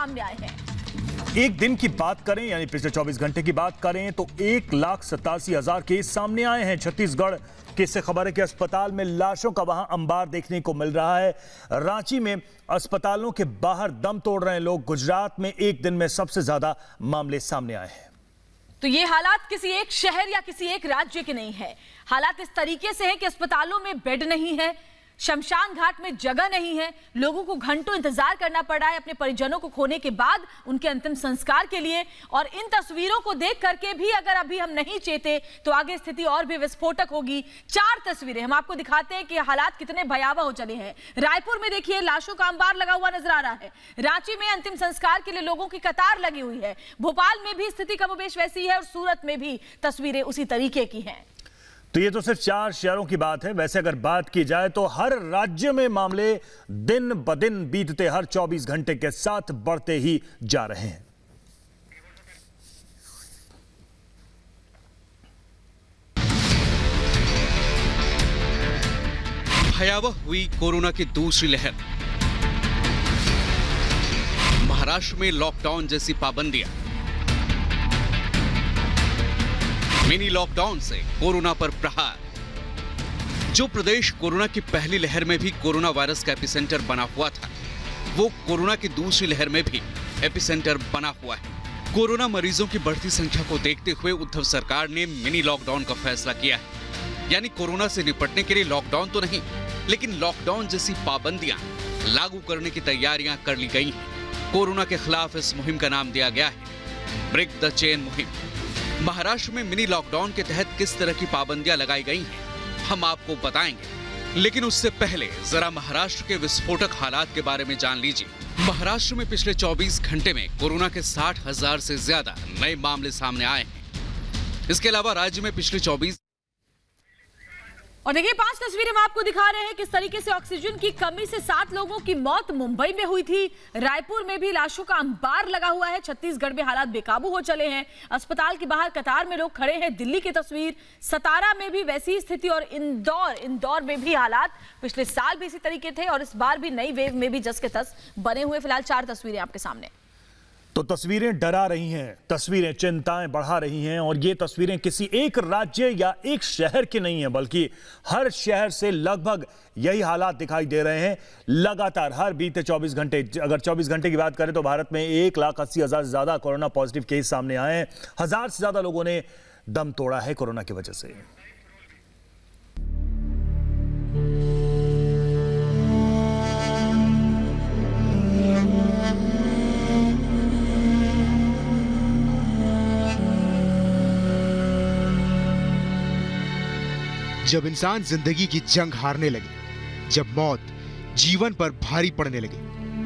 सामने आए हैं। एक दिन की बात करें यानी पिछले 24 घंटे की बात करें तो 1,87,000 केस सामने आए हैं छत्तीसगढ़ की। इससे खबर है कि अस्पताल में लाशों का वहां अंबार देखने को मिल रहा है। रांची में अस्पतालों के बाहर दम तोड़ रहे हैं लोग। गुजरात में एक दिन में सबसे ज्यादा मामले सामने आए हैं। तो ये हालात किसी एक शहर या किसी एक राज्य के नहीं है। हालात इस तरीके से हैं कि अस्पतालों में बेड नहीं है, शमशान घाट में जगह नहीं है, लोगों को घंटों इंतजार करना पड़ रहा है अपने परिजनों को खोने के बाद उनके अंतिम संस्कार के लिए। और इन तस्वीरों को देख करके भी अगर अभी हम नहीं चेते तो आगे स्थिति और भी विस्फोटक होगी। 4 तस्वीरें हम आपको दिखाते हैं कि हालात कितने भयावह हो चले हैं। रायपुर में देखिए लाशों का अंबार लगा हुआ नजर आ रहा है। रांची में अंतिम संस्कार के लिए लोगों की कतार लगी हुई है। भोपाल में भी स्थिति कमोबेश वैसी है और सूरत में भी तस्वीरें उसी तरीके की हैं। तो ये तो सिर्फ 4 शहरों की बात है। वैसे अगर बात की जाए तो हर राज्य में मामले दिन ब दिन बीतते हर 24 घंटे के साथ बढ़ते ही जा रहे हैं। भयावह हुई कोरोना की दूसरी लहर। महाराष्ट्र में लॉकडाउन जैसी पाबंदियां, मिनी लॉकडाउन से कोरोना पर प्रहार। जो प्रदेश कोरोना की पहली लहर में भी कोरोना वायरस का एपिसेंटर बना हुआ था, वो कोरोना की दूसरी लहर में भी एपिसेंटर बना हुआ है। कोरोना मरीजों की बढ़ती संख्या को देखते हुए उद्धव सरकार ने मिनी लॉकडाउन का फैसला किया है। यानी कोरोना से निपटने के लिए लॉकडाउन तो नहीं, लेकिन लॉकडाउन जैसी पाबंदियां लागू करने की तैयारियां कर ली गई हैं। कोरोना के खिलाफ इस मुहिम का नाम दिया गया है ब्रेक द चेन मुहिम। महाराष्ट्र में मिनी लॉकडाउन के तहत किस तरह की पाबंदियां लगाई गई हैं, हम आपको बताएंगे। लेकिन उससे पहले जरा महाराष्ट्र के विस्फोटक हालात के बारे में जान लीजिए। महाराष्ट्र में पिछले 24 घंटे में कोरोना के 60,000 से ज्यादा नए मामले सामने आए हैं। इसके अलावा राज्य में पिछले 24 और देखिए 5 तस्वीरें हम आपको दिखा रहे हैं किस तरीके से ऑक्सीजन की कमी से 7 लोगों की मौत मुंबई में हुई थी। रायपुर में भी लाशों का अंबार लगा हुआ है। छत्तीसगढ़ में हालात बेकाबू हो चले हैं। अस्पताल के बाहर कतार में लोग खड़े हैं। दिल्ली की तस्वीर, सतारा में भी वैसी स्थिति और इंदौर में भी हालात पिछले साल भी इसी तरीके थे और इस बार भी नई वेव में भी जस के तस बने हुए। फिलहाल 4 तस्वीरें आपके सामने। तो तस्वीरें डरा रही हैं, तस्वीरें चिंताएं बढ़ा रही हैं और ये तस्वीरें किसी एक राज्य या एक शहर की नहीं है, बल्कि हर शहर से लगभग यही हालात दिखाई दे रहे हैं। लगातार हर बीते 24 घंटे, अगर 24 घंटे की बात करें तो भारत में 1,80,000 से ज्यादा कोरोना पॉजिटिव केस सामने आए हैं। 1000 से ज्यादा लोगों ने दम तोड़ा है कोरोना की वजह से। जब इंसान जिंदगी की जंग हारने लगे, जब मौत जीवन पर भारी पड़ने लगे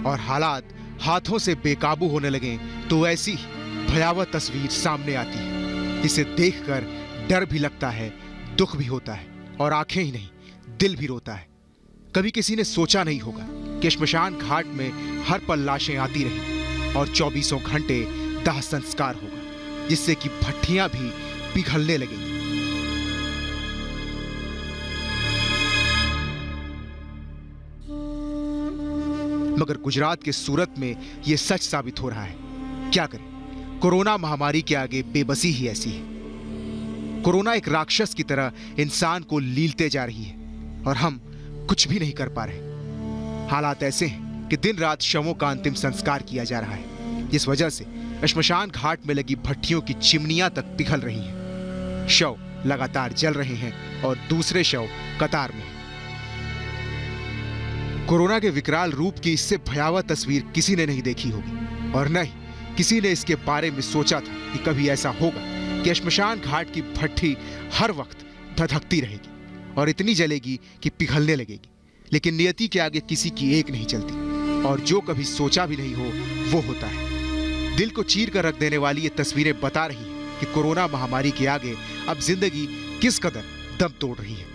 और हालात हाथों से बेकाबू होने लगे, तो ऐसी भयावह तस्वीर सामने आती है जिसे देखकर डर भी लगता है, दुख भी होता है और आंखें ही नहीं, दिल भी रोता है। कभी किसी ने सोचा नहीं होगा कि श्मशान घाट में हर पल लाशें आती रहेंगी और 24 घंटे दाह संस्कार होगा, जिससे कि भट्ठियां भी पिघलने लगेंगी। मगर गुजरात के सूरत में यह सच साबित हो रहा है। क्या करें, कोरोना महामारी के आगे बेबसी ही ऐसी है। कोरोना एक राक्षस की तरह इंसान को लीलते जा रही है और हम कुछ भी नहीं कर पा रहे। हालात ऐसे हैं कि दिन रात शवों का अंतिम संस्कार किया जा रहा है, जिस वजह से श्मशान घाट में लगी भट्ठियों की चिमनियां तक पिघल रही हैं। शव लगातार जल रहे हैं और दूसरे शव कतार में। कोरोना के विकराल रूप की इससे भयावह तस्वीर किसी ने नहीं देखी होगी और न ही किसी ने इसके बारे में सोचा था कि कभी ऐसा होगा कि श्मशान घाट की भट्ठी हर वक्त धधकती रहेगी और इतनी जलेगी कि पिघलने लगेगी। लेकिन नियति के आगे किसी की एक नहीं चलती और जो कभी सोचा भी नहीं हो वो होता है। दिल को चीर कर रख देने वाली ये तस्वीरें बता रही हैं कि कोरोना महामारी के आगे अब जिंदगी किस कदर दम तोड़ रही है।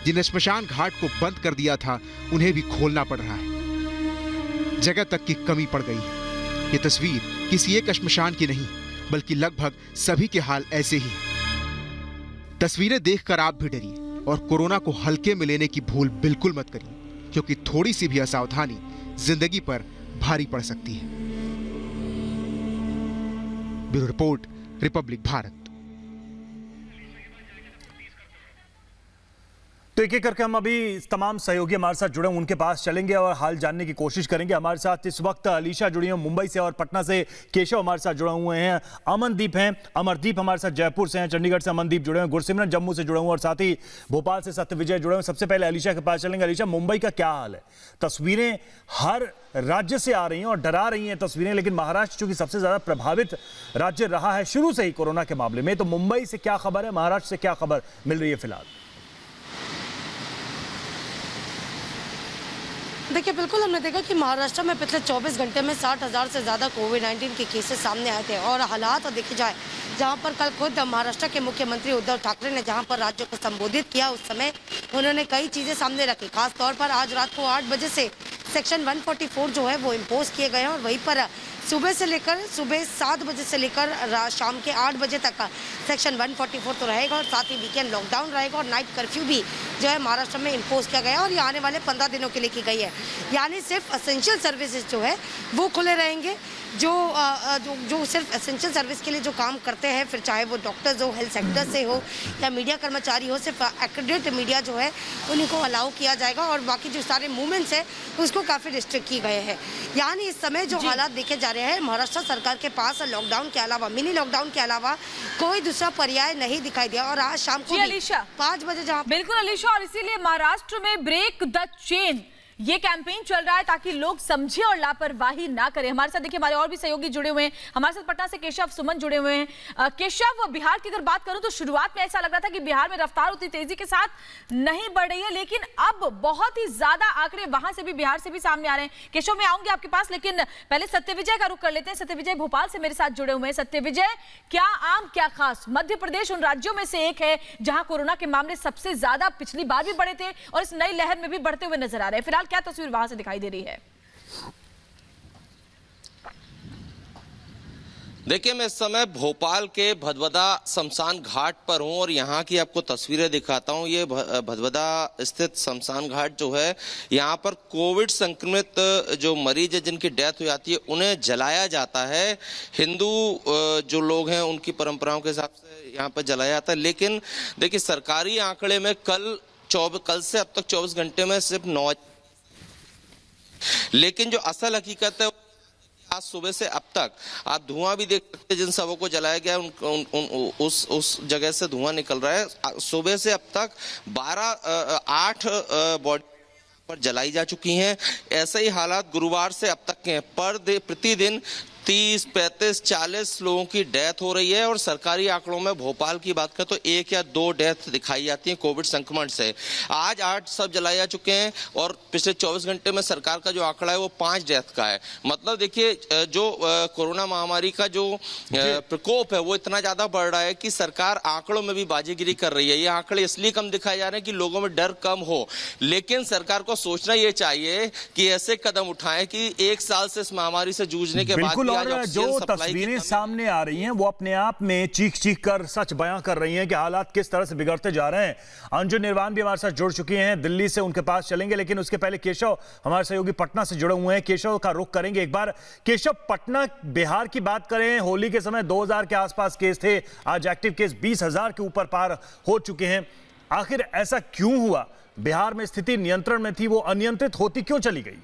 जिन श्मशान घाट को बंद कर दिया था उन्हें भी खोलना पड़ रहा है। जगह तक की कमी पड़ गई है। ये तस्वीर किसी एक श्मशान की नहीं, बल्कि लगभग सभी के हाल ऐसे ही हैं। तस्वीरें देखकर आप भी डरिए और कोरोना को हल्के में लेने की भूल बिल्कुल मत करिए, क्योंकि थोड़ी सी भी असावधानी जिंदगी पर भारी पड़ सकती है। Bureau report, Republic Bharat. तो एक एक करके हम अभी तमाम सहयोगी हमारे साथ जुड़े हैं उनके पास चलेंगे और हाल जानने की कोशिश करेंगे। हमारे साथ इस वक्त अलीशा जुड़ी है मुंबई से और पटना से केशव हमारे साथ जुड़े हुए हैं, अमनदीप हैं, अमरदीप हमारे साथ जयपुर से हैं, चंडीगढ़ से अमनदीप जुड़े हैं, गुरसिमरन जम्मू से जुड़े हुए और साथ ही भोपाल से सत्यविजय जुड़े हुए। सबसे पहले अलीशा के पास चलेंगे। अलीशा, मुंबई का क्या हाल है? तस्वीरें हर राज्य से आ रही हैं और डरा रही हैं तस्वीरें, लेकिन महाराष्ट्र चूंकि सबसे ज्यादा प्रभावित राज्य रहा है शुरू से ही कोरोना के मामले में, तो मुंबई से क्या खबर है, महाराष्ट्र से क्या खबर मिल रही है फिलहाल? देखिए, बिल्कुल हमने देखा कि महाराष्ट्र में पिछले 24 घंटे में 60,000 से ज़्यादा कोविड-19 के केसेस सामने आए थे। और हालात देखे जाए, जहां पर कल खुद महाराष्ट्र के मुख्यमंत्री उद्धव ठाकरे ने जहां पर राज्य को संबोधित किया, उस समय उन्होंने कई चीज़ें सामने रखी। खास तौर पर आज रात को 8 बजे से सेक्शन 144 जो है वो इम्पोज किए गए हैं और वहीं पर सुबह 7 बजे से लेकर शाम के 8 बजे तक सेक्शन 144 तो रहेगा और साथ ही वीकेंड लॉकडाउन रहेगा और नाइट कर्फ्यू भी जो है महाराष्ट्र में इम्पोज किया गया है और ये आने वाले 15 दिनों के लिए की गई है। यानी सिर्फ एसेंशियल सर्विसेज जो है वो खुले रहेंगे, जो सिर्फ एसेंशियल सर्विस के लिए जो काम करते हैं, फिर चाहे वो डॉक्टर्स हो, हेल्थ सेक्टर से हो या मीडिया कर्मचारी हो, सिर्फ एक्रेडिटेड मीडिया जो है उन्हीं को अलाउ किया जाएगा और बाकी जो सारे मूवमेंट्स हैं उसको काफ़ी रिस्ट्रिक्ट किए गए हैं। यानी इस समय जो हालात देखे जा रहे हैं, महाराष्ट्र सरकार के पास लॉकडाउन के अलावा, मिनी लॉकडाउन के अलावा कोई दूसरा पर्याय नहीं दिखाई दिया। और आज शाम को 5 बजे जहाँ बिल्कुल अलीशा, और इसीलिए महाराष्ट्र में ब्रेक द चेन ये कैंपेन चल रहा है ताकि लोग समझे और लापरवाही ना करें। हमारे साथ देखिए हमारे और भी सहयोगी जुड़े हुए हैं। हमारे साथ पटना से केशव सुमन जुड़े हुए हैं। केशव, बिहार की अगर बात करूं तो शुरुआत में ऐसा लग रहा था कि बिहार में रफ्तार उतनी तेजी के साथ नहीं बढ़ रही है, लेकिन अब बहुत ही ज्यादा आंकड़े वहां से भी, बिहार से भी सामने आ रहे हैं। केशव, मैं आऊंगी आपके पास, लेकिन पहले सत्यविजय का रुख कर लेते हैं। सत्यविजय भोपाल से मेरे साथ जुड़े हुए हैं। सत्यविजय, क्या आम क्या खास, मध्य प्रदेश उन राज्यों में से एक है जहां कोरोना के मामले सबसे ज्यादा पिछली बार भी बढ़े थे और इस नई लहर में भी बढ़ते हुए नजर आ रहे हैं। फिलहाल क्या तस्वीर वहां से दिखाई दे रही है? देखिए, मैं इस समय भोपाल के भदभदा शमशान घाट पर हूं और यहाँ की आपको तस्वीरें दिखाता हूं। ये भदभदा स्थित शमशान घाट जो है, यहाँ पर कोविड संक्रमित जो मरीज है जिनकी डेथ हो जाती है उन्हें जलाया जाता है। हिंदू जो लोग हैं उनकी परंपराओं के हिसाब से यहाँ पर जलाया जाता है। लेकिन देखिए, सरकारी आंकड़े में कल से अब तक 24 घंटे में सिर्फ 9, लेकिन जो असल हकीकत है आज सुबह से अब तक आप धुआं भी देख सकते हैं। जिन सबों को जलाया गया उस जगह से धुआं निकल रहा है। सुबह से अब तक 8 बॉडी पर जलाई जा चुकी हैं। ऐसे ही हालात गुरुवार से अब तक के हैं। प्रतिदिन 30, 35, 40 लोगों की डेथ हो रही है और सरकारी आंकड़ों में भोपाल की बात करें तो 1 या 2 डेथ दिखाई जाती है कोविड संक्रमण से। आज 8 सब जलाए जा चुके हैं और पिछले 24 घंटे में सरकार का जो आंकड़ा है वो 5 डेथ का है। मतलब देखिए, जो कोरोना महामारी का जो प्रकोप है वो इतना ज्यादा बढ़ रहा है कि सरकार आंकड़ों में भी बाजीगिरी कर रही है। ये आंकड़े इसलिए कम दिखाए जा रहे हैं कि लोगों में डर कम हो, लेकिन सरकार को सोचना ये चाहिए कि ऐसे कदम उठाएं कि 1 साल से इस महामारी से जूझने के बाद और जो तस्वीरें सामने आ रही हैं वो अपने आप में चीख कर सच बयां कर रही हैं कि हालात किस तरह से बिगड़ते जा रहे हैं। अंजू निर्वाण भी हमारे साथ जुड़ चुकी हैं, दिल्ली से उनके पास चलेंगे, लेकिन उसके पहले केशव हमारे सहयोगी पटना से जुड़े हुए हैं। केशव का रुख करेंगे एक बार। केशव, पटना बिहार की बात करें, होली के समय 2000 के आसपास केस थे, आज एक्टिव केस 20,000 के ऊपर पार हो चुके हैं। आखिर ऐसा क्यों हुआ? बिहार में स्थिति नियंत्रण में थी, वो अनियंत्रित होती क्यों चली गई?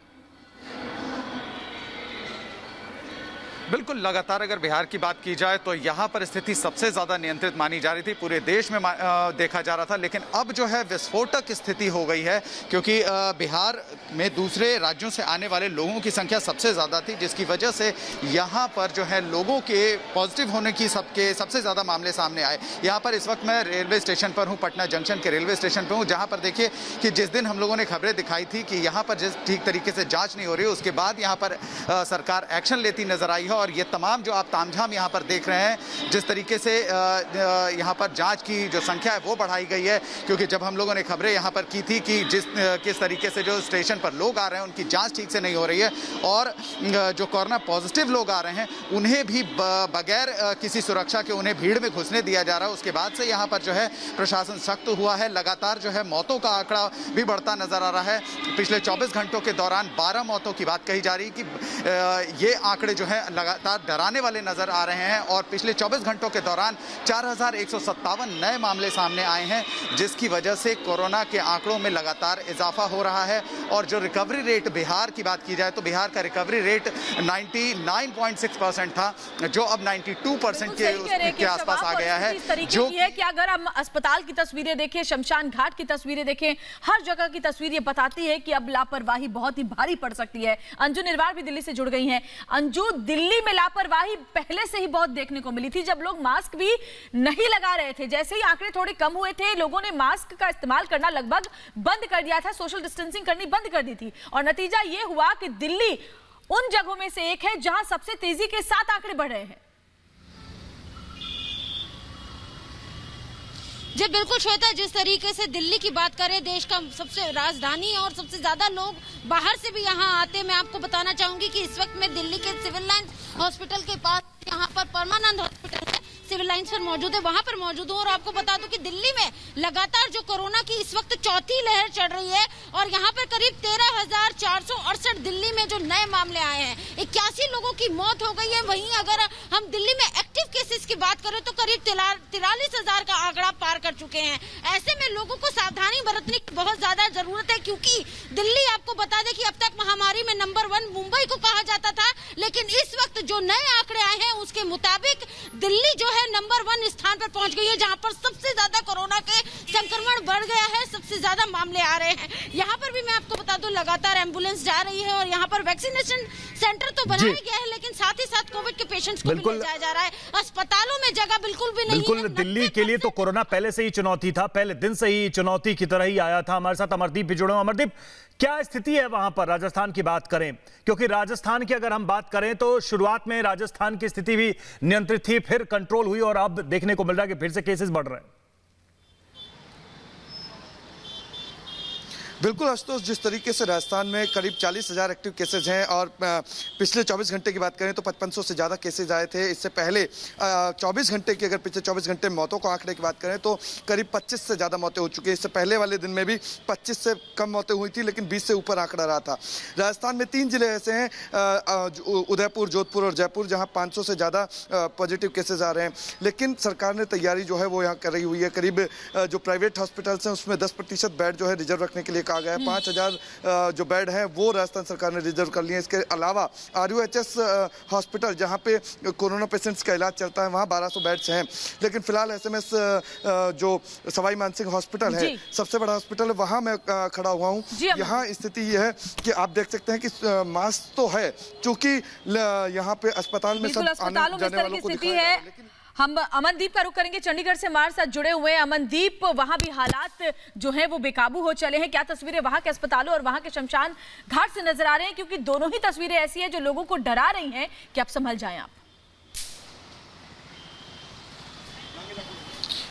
बिल्कुल, लगातार अगर बिहार की बात की जाए तो यहाँ पर स्थिति सबसे ज़्यादा नियंत्रित मानी जा रही थी, पूरे देश में देखा जा रहा था। लेकिन अब जो है विस्फोटक स्थिति हो गई है, क्योंकि बिहार में दूसरे राज्यों से आने वाले लोगों की संख्या सबसे ज़्यादा थी, जिसकी वजह से यहाँ पर जो है लोगों के पॉजिटिव होने की सबसे ज़्यादा मामले सामने आए। यहाँ पर इस वक्त मैं रेलवे स्टेशन पर हूँ, पटना जंक्शन के रेलवे स्टेशन पर हूँ, जहाँ पर देखिए कि जिस दिन हम लोगों ने खबरें दिखाई थी कि यहाँ पर जिस ठीक तरीके से जाँच नहीं हो रही, उसके बाद यहाँ पर सरकार एक्शन लेती नजर आई है। और ये तमाम जो आप तामझाम यहाँ पर देख रहे हैं, जिस तरीके से यहाँ पर जांच की जो संख्या है वो बढ़ाई गई है, क्योंकि जब हम लोगों ने खबरें यहाँ पर की थी कि किस तरीके से जो स्टेशन पर लोग आ रहे हैं उनकी जांच ठीक से नहीं हो रही है और जो कोरोना पॉजिटिव लोग आ रहे हैं उन्हें भी बगैर किसी सुरक्षा के उन्हें भीड़ में घुसने दिया जा रहा है। उसके बाद से यहाँ पर जो है प्रशासन सख्त हुआ है। लगातार जो है मौतों का आंकड़ा भी बढ़ता नजर आ रहा है। पिछले 24 घंटों के दौरान 12 मौतों की बात कही जा रही है कि ये आंकड़े जो है लगातार डराने वाले नजर आ रहे हैं और पिछले 24 घंटों के दौरान 4157 नए मामले सामने आए हैं, जिसकी वजह से कोरोना के आंकड़ों में लगातार इजाफा हो रहा है। और जो रिकवरी रेट बिहार की बात की जाए तो बिहार का रिकवरी रेट 99.6% था, जो अब 92% के आसपास आ गया है। इस तरीके की है कि अगर हम अस्पताल की तस्वीरें देखें, शमशान घाट की तस्वीरें देखें, हर जगह की तस्वीर ये बताती है कि अब लापरवाही बहुत ही भारी पड़ सकती है। अंजू निर्वाल भी दिल्ली से जुड़ गई हैं। अंजू, दिल्ली में लापरवाही पहले से ही बहुत देखने को मिली थी, जब लोग मास्क भी नहीं लगा रहे थे। जैसे ही आंकड़े थोड़े कम हुए थे, लोगों ने मास्क का इस्तेमाल करना लगभग बंद कर दिया था, सोशल डिस्टेंसिंग करनी बंद कर दी थी। और नतीजा ये हुआ कि दिल्ली उन जगहों में से एक है जहां सबसे तेजी के साथ आंकड़े बढ़ रहे हैं। जी बिल्कुल श्वेता, जिस तरीके से दिल्ली की बात करें, देश का सबसे राजधानी और सबसे ज्यादा लोग बाहर से भी यहाँ आते हैं। मैं आपको बताना चाहूंगी कि इस वक्त मैं दिल्ली के सिविल लाइन हॉस्पिटल के पास, यहाँ पर परमानंद हॉस्पिटल है, सिविल लाइन्स पर मौजूद है, वहां पर मौजूद हूँ। और आपको बता दूं कि दिल्ली में लगातार जो कोरोना की इस वक्त चौथी लहर चढ़ रही है और यहाँ पर करीब 13,468 दिल्ली में जो नए मामले आए हैं, 81 लोगों की मौत हो गई है। वहीं अगर हम दिल्ली में एक्टिव केसेस की बात करें तो करीब 43,000 का आंकड़ा पार कर चुके हैं। ऐसे में लोगों को सावधानी बरतने की बहुत ज्यादा जरूरत है, क्योंकि दिल्ली आपको बता दें कि अब तक महामारी में नंबर 1 मुंबई को कहा जाता था, लेकिन इस वक्त जो नए आंकड़े आए हैं उसके मुताबिक दिल्ली जो है नंबर 1 स्थान पर पहुंच गई है, जहां पर सबसे ज्यादा कोरोना के संक्रमण बढ़ गया है, सबसे ज्यादा मामले आ रहे हैं। यहाँ पर भी मैं आपको बता दूं लगातार एम्बुलेंस जा रही है और यहाँ पर वैक्सीनेशन सेंटर तो बनाया गया है, लेकिन साथ ही साथ कोविड के पेशेंट्स को भी ले जाया जा रहा है। अस्पतालों में जगह बिल्कुल भी नहीं है। बिल्कुल, दिल्ली के लिए तो कोरोना पहले से ही चुनौती था, पहले दिन से ही चुनौती की तरह ही आया था। हमारे साथ अमरदीप भी जुड़े हैं। अमरदीप, क्या स्थिति है वहां पर? राजस्थान की बात करें, क्योंकि राजस्थान की अगर हम बात करें तो शुरुआत में राजस्थान की स्थिति भी नियंत्रित थी, फिर कंट्रोल हुई और अब देखने को मिल रहा है कि फिर से केसेस बढ़ रहे हैं। बिल्कुल आशुतोष, जिस तरीके से राजस्थान में करीब 40,000 एक्टिव केसेज हैं और पिछले 24 घंटे की बात करें तो 5500 से ज़्यादा केसेज आए थे। इससे पहले 24 घंटे की, अगर पिछले 24 घंटे मौतों को आंकड़े की बात करें तो करीब 25 से ज़्यादा मौतें हो चुकी हैं। इससे पहले वाले दिन में भी 25 से कम मौतें हुई थी, लेकिन 20 से ऊपर आंकड़ा रहा था। राजस्थान में 3 जिले ऐसे हैं, उदयपुर, जोधपुर और जयपुर, जहाँ 500 से ज़्यादा पॉजिटिव केसेज आ रहे हैं। लेकिन सरकार ने तैयारी जो है वो यहाँ कर रही हुई है। करीब जो प्राइवेट हॉस्पिटल्स हैं उसमें 10% बेड जो है रिजर्व रखने के लिए कहा गया है। 5,000 जो बेड हैं वो राजस्थान सरकार ने रिजर्व कर लिए हैं। इसके अलावा RUHS हॉस्पिटल, जहां पे कोरोना पेशेंट्स का इलाज चलता है, वहां 1200 बेड्स हैं। लेकिन फिलहाल SMS जो सवाई मानसिंह हॉस्पिटल है, सबसे बड़ा हॉस्पिटल है, वहां मैं खड़ा हुआ हूं। यहाँ स्थिति ये है कि आप देख सकते हैं कि मास्क तो है, चूंकि यहाँ पे अस्पताल में सब आने जाने वालों को दिखाया है। हम अमनदीप का रुख करेंगे, चंडीगढ़ से हमारे साथ जुड़े हुए हैं। अमनदीप, वहां भी हालात जो हैं वो बेकाबू हो चले हैं, क्या तस्वीरें वहां के अस्पतालों और वहां के शमशान घाट से नजर आ रहे हैं? क्योंकि दोनों ही तस्वीरें ऐसी हैं जो लोगों को डरा रही हैं कि आप संभल जाएं आप।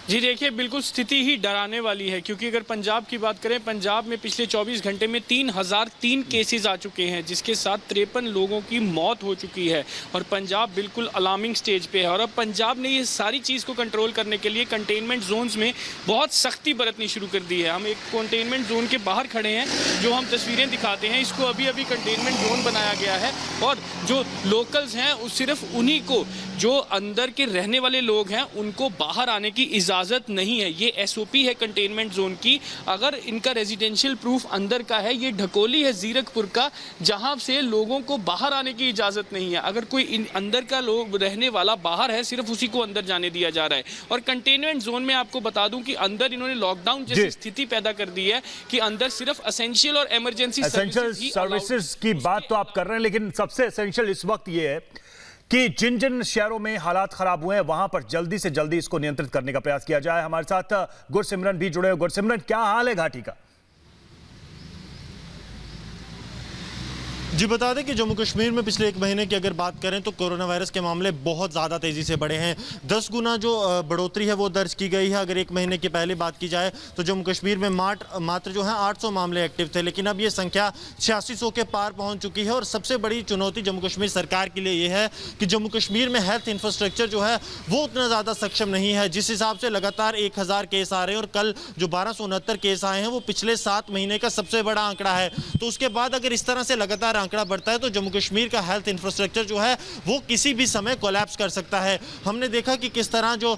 जी देखिए, बिल्कुल स्थिति ही डराने वाली है, क्योंकि अगर पंजाब की बात करें, पंजाब में पिछले 24 घंटे में 3003 केसेस आ चुके हैं, जिसके साथ 53 लोगों की मौत हो चुकी है और पंजाब बिल्कुल अलार्मिंग स्टेज पे है। और अब पंजाब ने ये सारी चीज़ को कंट्रोल करने के लिए कंटेनमेंट जोन्स में बहुत सख्ती बरतनी शुरू कर दी है। हम एक कंटेनमेंट जोन के बाहर खड़े हैं, जो हम तस्वीरें दिखाते हैं, इसको अभी अभी कंटेनमेंट जोन बनाया गया है और जो लोकल्स हैं सिर्फ उन्हीं को, जो अंदर के रहने वाले लोग हैं, उनको बाहर आने की इजाज़त नहीं है। ये SOP है कंटेनमेंट जोन की। अगर इनका रेजिडेंशियल प्रूफ अंदर का है, ये ढकोली है जीरकपुर का, जहां से लोगों को बाहर आने की इजाज़त नहीं है। अगर कोई अंदर का लोग रहने वाला बाहर है, सिर्फ उसी को अंदर जाने दिया जा रहा है। और कंटेनमेंट जोन में आपको बता दूं कि अंदर इन्होंने लॉकडाउन जैसी स्थिति पैदा कर दी है कि अंदर सिर्फ एसेंशियल और इमरजेंसी सर्विसेज की बात तो आप कर रहे हैं, लेकिन सबसे एसेंशियल इस वक्त ये है कि जिन जिन शहरों में हालात खराब हुए हैं वहां पर जल्दी से जल्दी इसको नियंत्रित करने का प्रयास किया जाए। हमारे साथ गुरसिमरन भी जुड़े हैं। गुरसिमरन, क्या हाल है घाटी का? जी बता दें कि जम्मू कश्मीर में पिछले 1 महीने की अगर बात करें तो कोरोना वायरस के मामले बहुत ज़्यादा तेज़ी से बढ़े हैं। 10 गुना जो बढ़ोतरी है वो दर्ज की गई है। अगर 1 महीने की पहले बात की जाए तो जम्मू कश्मीर में मात्र जो है 800 मामले एक्टिव थे, लेकिन अब ये संख्या 8600 के पार पहुंच चुकी है। और सबसे बड़ी चुनौती जम्मू कश्मीर सरकार के लिए ये है कि जम्मू कश्मीर में हेल्थ इंफ्रास्ट्रक्चर जो है वो उतना ज़्यादा सक्षम नहीं है। जिस हिसाब से लगातार 1000 केस आ रहे हैं और कल जो 1269 केस आए हैं वो पिछले 7 महीने का सबसे बड़ा आंकड़ा है। तो उसके बाद अगर इस तरह से लगातार आंकड़ा बढ़ता है तो जम्मू कश्मीर का हेल्थ इंफ्रास्ट्रक्चर जो है वो किसी भी समय कोलैप्स कर सकता है। हमने देखा कि किस तरह जो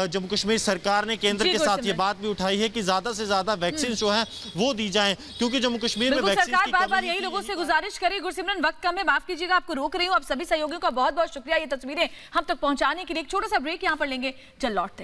जम्मू कश्मीर सरकार ने केंद्र के साथ ये बात भी उठाई है कि ज्यादा से ज्यादा वैक्सीन जो है वो दी जाए, क्योंकि जम्मू कश्मीर में वैक्सीन सरकार बार-बार यही लोगों से गुजारिश करे। गुरसिमरन, वक्त कम है, माफ कीजिएगा, आपको रोक रही हूँ। आप सभी सहयोगियों का बहुत बहुत शुक्रिया ये तस्वीरें हम तक पहुंचाने के लिए। एक छोटा सा ब्रेक यहाँ पर लेंगे, चल लौटते हैं।